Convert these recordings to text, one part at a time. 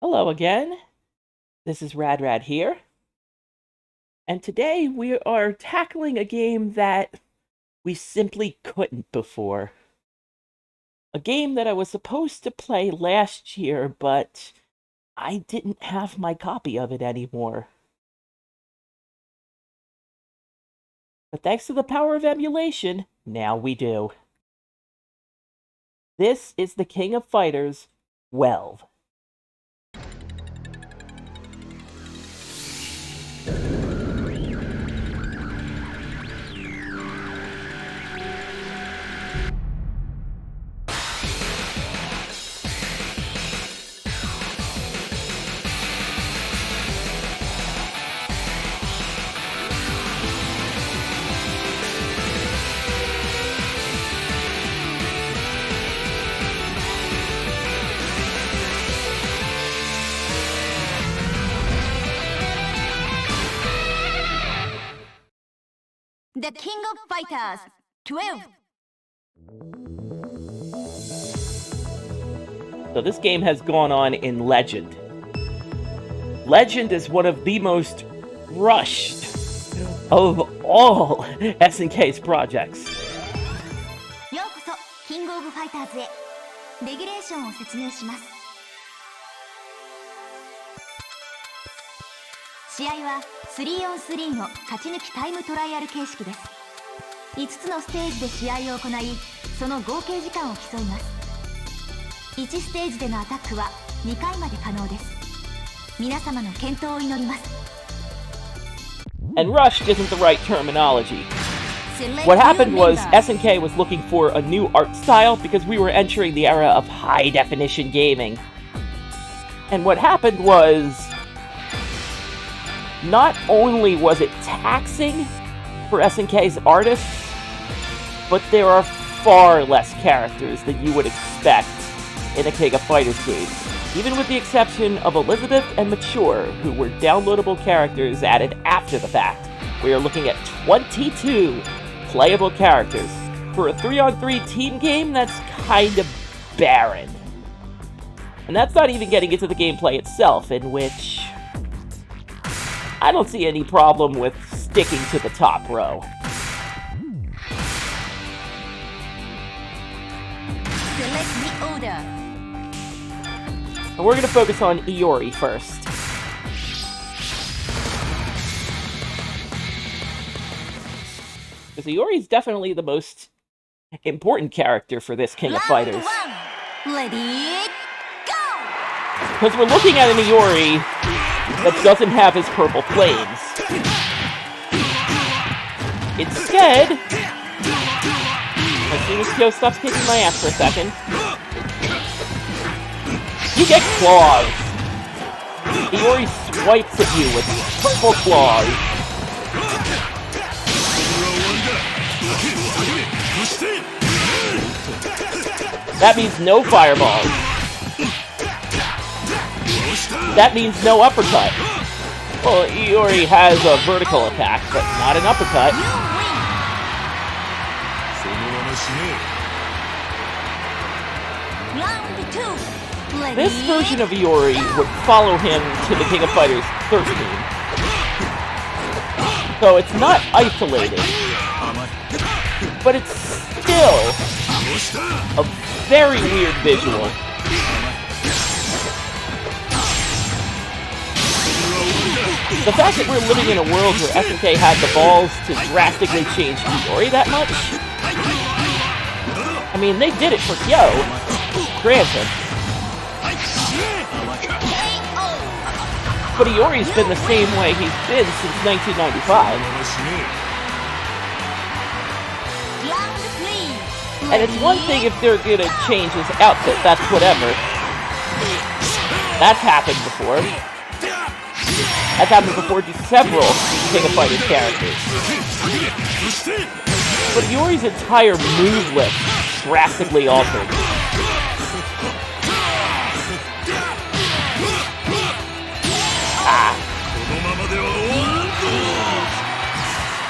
Hello again. This is Rad here. And today we are tackling a game that we simply couldn't before. A game that I was supposed to play last year, but I didn't have my copy of it anymore. But thanks to the power of emulation, now we do. This is the King of Fighters 12. The King of Fighters 12. So this game has gone on in Legend. Legend is one of the most rushed of all SNK's projects. ようこそキングオブファイターズへ。レギュレーションを説明します。試合は 3on3 の勝ち抜きタイムトライアル形式です。5つのステージで試合を行い、その合計時間を競います。1ステージでのアタックは2回まで可能です。皆様の健闘を祈ります。And rushed isn't the right terminology. What happened was SNK was looking for a new art style because we were entering the era of high-definition gaming. And what happened was, not only was it taxing for SNK's artists, but there are far less characters than you would expect in a King of Fighters game, even with the exception of Elizabeth and Mature, who were downloadable characters added after the fact. We are looking at 22 playable characters. For a 3on3 team game, that's kind of barren. And that's not even getting into the gameplay itself, in which I don't see any problem with sticking to the top row. Select the order. And we're going to focus on Iori first. Because Iori is definitely the most important character for this King of Fighters. Ready, go! Because we're looking at an Iori that doesn't have his purple flames. Instead, as soon as Kyo stops kicking my ass for a second, you get claws. Iori swipes at you with purple claws. That means no fireballs. That means no uppercut. Well, Iori has a vertical attack, but not an uppercut. Round 2. This version of Iori would follow him to the King of Fighters 13. So it's not isolated, but it's still a very weird visual. The fact that we're living in a world where SNK had the balls to drastically change Iori that much? I mean, they did it for Kyo, granted. But Iori's been the same way he's been since 1995. And it's one thing if they're gonna change his outfit, that's whatever. That's happened before. That's happened before to several King of Fighters characters. But Iori's entire move list drastically altered.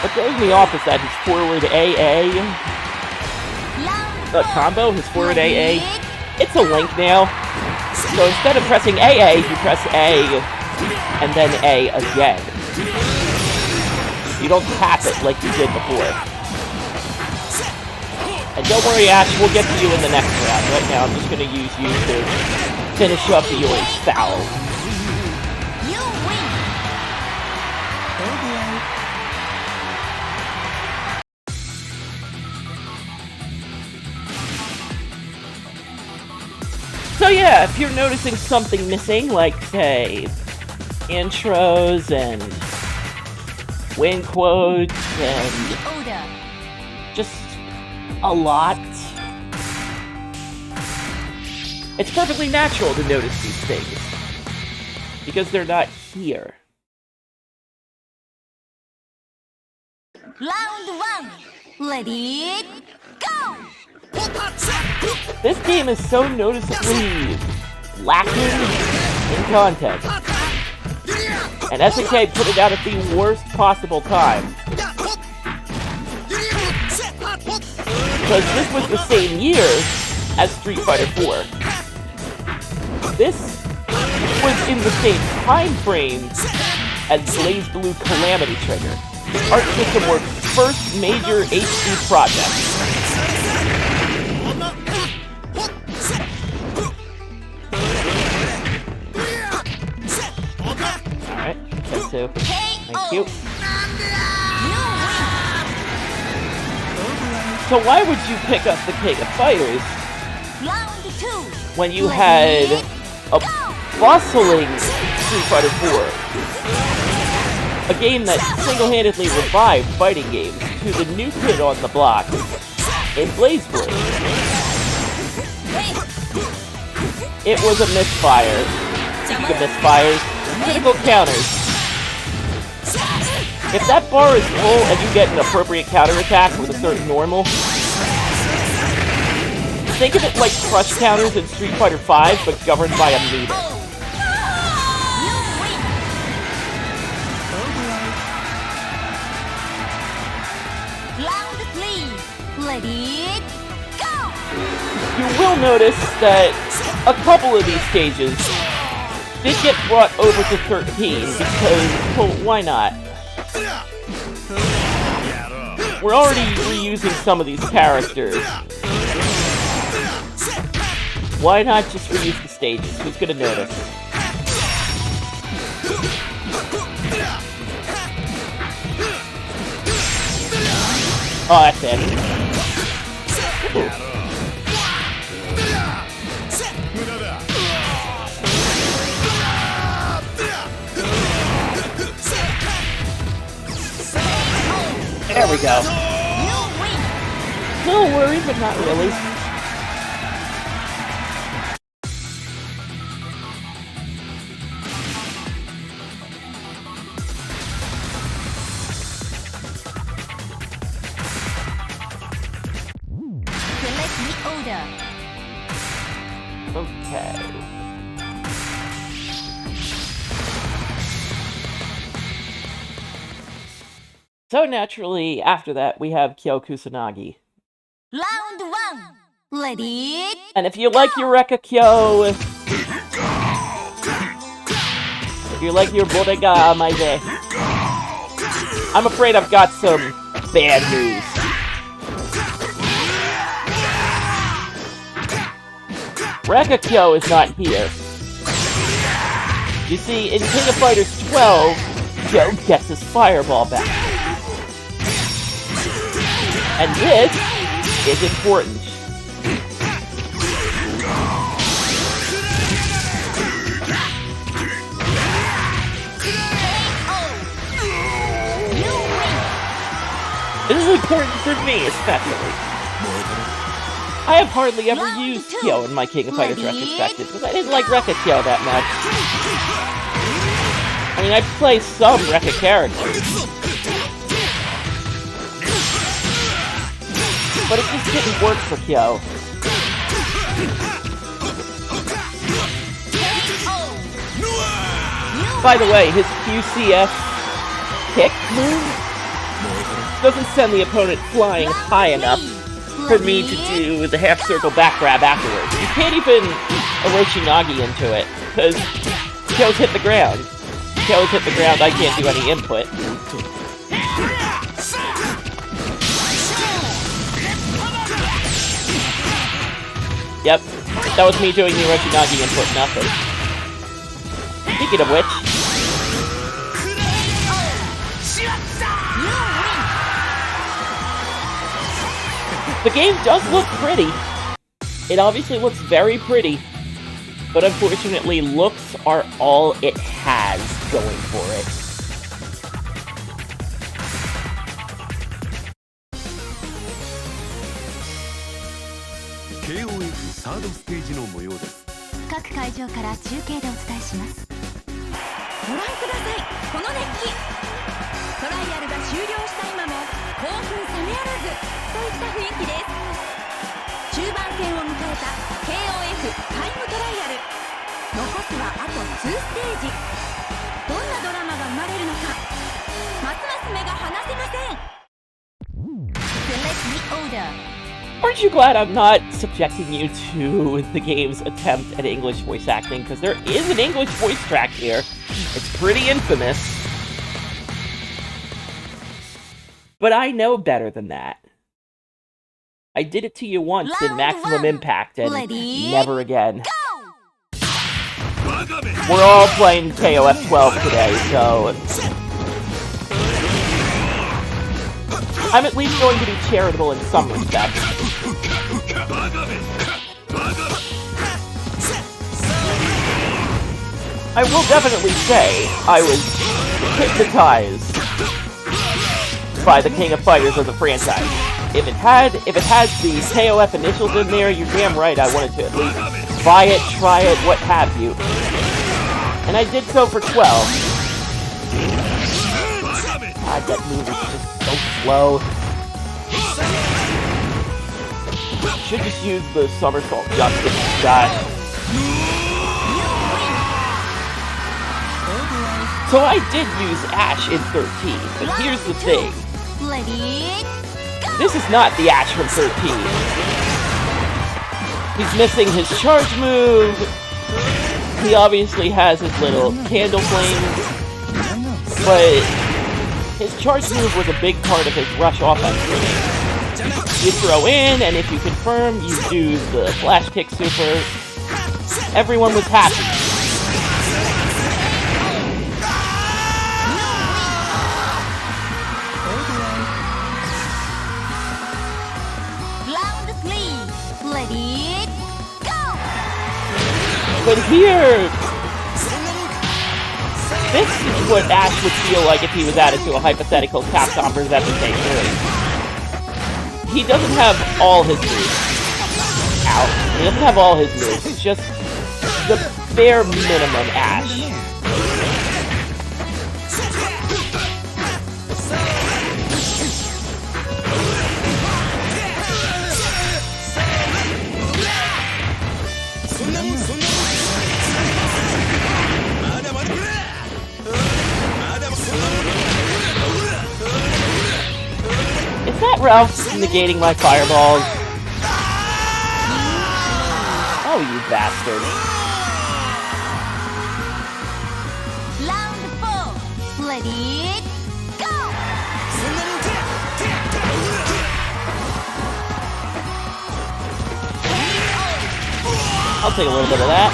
What throws me off is that his forward AA combo, his forward AA, it's a link now. So instead of pressing AA, you press A and then A again. You don't tap it like you did before. And don't worry, Ash, we'll get to you in the next round. Right now, I'm just going to use you to finish up Iori's foul. You win. So yeah, if you're noticing something missing, like, say, intros and win quotes and just a lot, it's perfectly natural to notice these things, because they're not here. Round one. Ready, go! This game is so noticeably lacking in content. And SNK put it out at the worst possible time. Because this was the same year as Street Fighter 4. This was in the same time frame as BlazBlue Calamity Trigger, Arc System Works' first major HD project. Alright, take two. Thank you. So why would you pick up the King of Fighters when you had a bustling Street Fighter 4? A game that single-handedly revived fighting games to the new kid on the block in BlazBlue. It was a misfire. Speaking of misfires, critical counters. If that bar is full and you get an appropriate counterattack with a certain normal, think of it like crush counters in Street Fighter V, but governed by a meter. Ready, go! You will notice that a couple of these stages did get brought over to 13 because, well, why not? We're already reusing some of these characters. Why not just reuse the stages? Who's gonna notice? Oh, that's it. Ooh. There we go. No worries, but not really. Okay. So naturally, after that, we have Kyo Kusanagi. Round one. Ready, And if you like your Rekka Kyo, if you like your Bodega Maide, I'm afraid I've got some bad news. Rekka Kyo is not here. You see, in King of Fighters 12, Kyo gets his fireball back. And this is important. This is important for me, especially. I have hardly ever used Kyo in my King of Fighters retrospective, because I didn't like Rekka Kyo that much. I mean, I play some Rekka characters. But it just didn't work for Kyo. By the way, his QCF kick move doesn't send the opponent flying high enough for me to do the half-circle back grab afterwards. You can't even Orochinagi into it, because Kyo's hit the ground. Kyo's hit the ground, I can't do any input. Yep, that was me doing the Orochinagi input, nothing. Speaking of which... the game does look pretty. It obviously looks very pretty. But unfortunately, looks are all it has going for it. KOF サードステージの模様です。各会場から中継でお伝えします。ご覧ください、この熱気。トライアルが終了した今も興奮冷めやらずといった雰囲気です。中盤戦を迎えた KOF タイムトライアル。残すはあと2ステージ。どんなドラマが生まれるのか、ますます目が離せません。Select the order. Aren't you glad I'm not subjecting you to the game's attempt at English voice acting? Because there is an English voice track here. It's pretty infamous. But I know better than that. I did it to you once in Maximum Impact, and never again. We're all playing KOF 12 today, so... I'm at least going to be charitable in some respects. I will definitely say I was hypnotized by the King of Fighters as a franchise. If it had the KOF initials in there, you're damn right I wanted to at least buy it, try it, what have you. And I did so for 12. God, that move is just so slow. Should just use the somersault justice shot. So I did use Ash in 13, but here's the thing. This is not the Ash from 13. He's missing his charge move. He obviously has his little candle flames, but his charge move was a big part of his rush offense. You throw in, and if you confirm, you do the flash kick super. Everyone was happy. Round 3, ready, go! But here, this is what Ash would feel like if he was added to a hypothetical Capcom vs. SNK series. He doesn't have all his moves out. He doesn't have all his moves. It's just the bare minimum Ash. Is that Ralph negating my fireballs? Oh, you bastard. Round 4, ready, go! I'll take a little bit of that.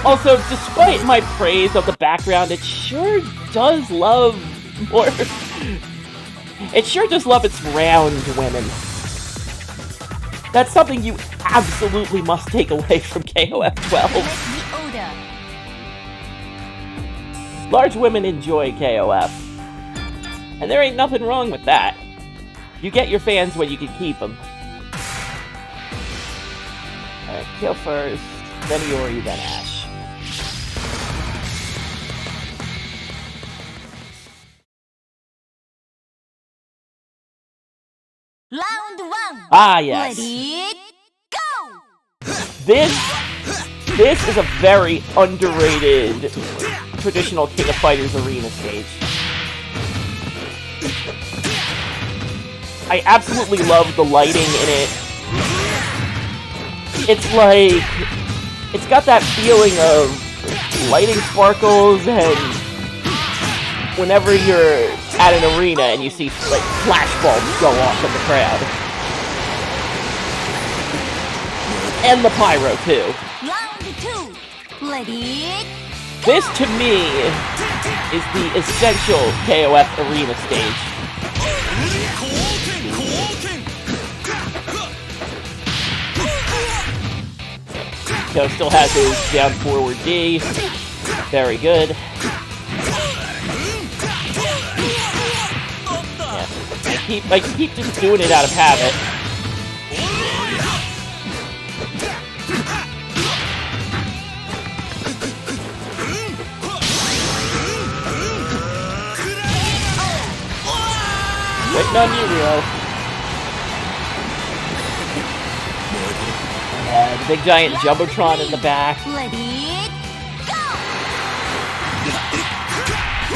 Also, despite my praise of the background, it sure does love more... It sure does love its round women. That's something you absolutely must take away from KOF 12. Large women enjoy KOF. And there ain't nothing wrong with that. You get your fans when you can keep them. Alright, Kyo first, then Iori, then Ash. Round 1, Ah, yes. ready, go! This is a very underrated traditional King of Fighters arena stage. I absolutely love the lighting in it. It's like... It's got that feeling of lighting sparkles, and whenever you're at an arena and you see, like, flashbulbs go off in the crowd. And the pyro, too. Round 2. Ready? This, to me, is the essential KOF arena stage. Kyo still has his down forward D. Very good. Yeah. I keep just doing it out of habit. Waiting on you, Rio. The big giant Jumbotron in the back. Ready?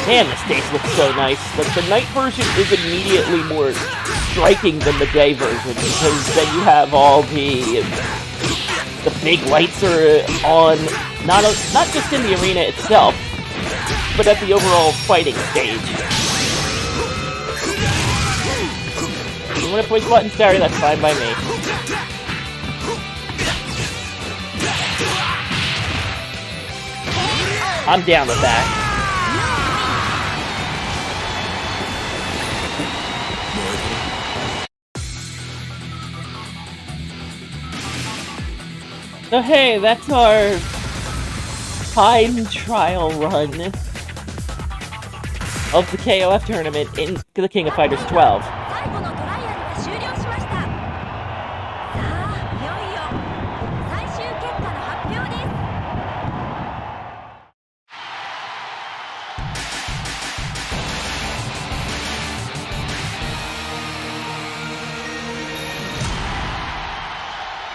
Man, the stage looks so nice. The night version is immediately more striking than the day version, because then you have all the big lights are on, not just in the arena itself, but at the overall fighting stage. You want to push buttons, Terry? That's fine by me. I'm down with that. So hey, that's our time trial run of the KOF tournament in the King of Fighters 12. 最後のトライアルが終了しました。さあ、いよいよ最終結果の発表です。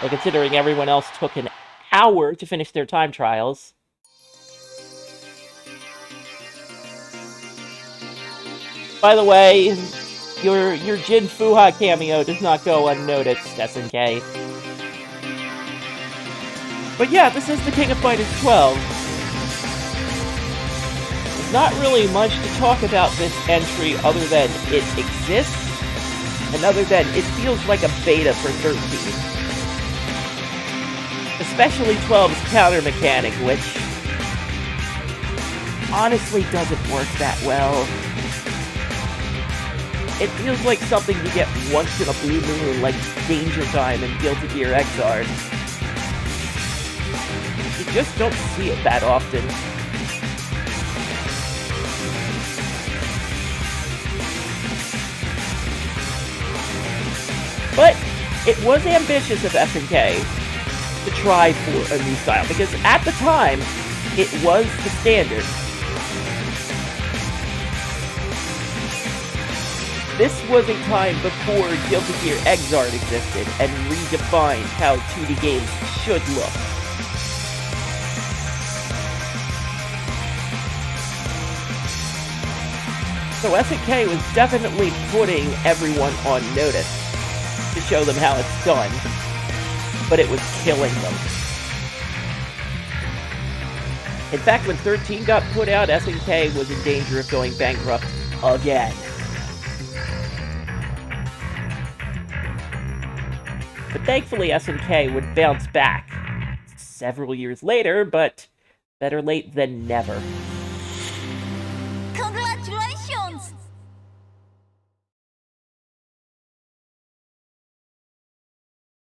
Well, considering everyone else took an hour to finish their time trials. By the way, your Jin Fuha cameo does not go unnoticed, SNK. But yeah, this is the King of Fighters 12. There's not really much to talk about this entry other than it exists, and other than it feels like a beta for 13. Especially 12's counter mechanic, which honestly doesn't work that well. It feels like something you get once in a blue moon, like Danger Time and Guilty Gear XR. You just don't see it that often. But it was ambitious of SNK to try for a new style, because at the time, it was the standard. This was a time before Guilty Gear XR existed and redefined how 2D games should look. So SNK was definitely putting everyone on notice to show them how it's done, but it was killing them. In fact, when 13 got put out, SNK was in danger of going bankrupt again. But thankfully, SNK would bounce back several years later, but better late than never.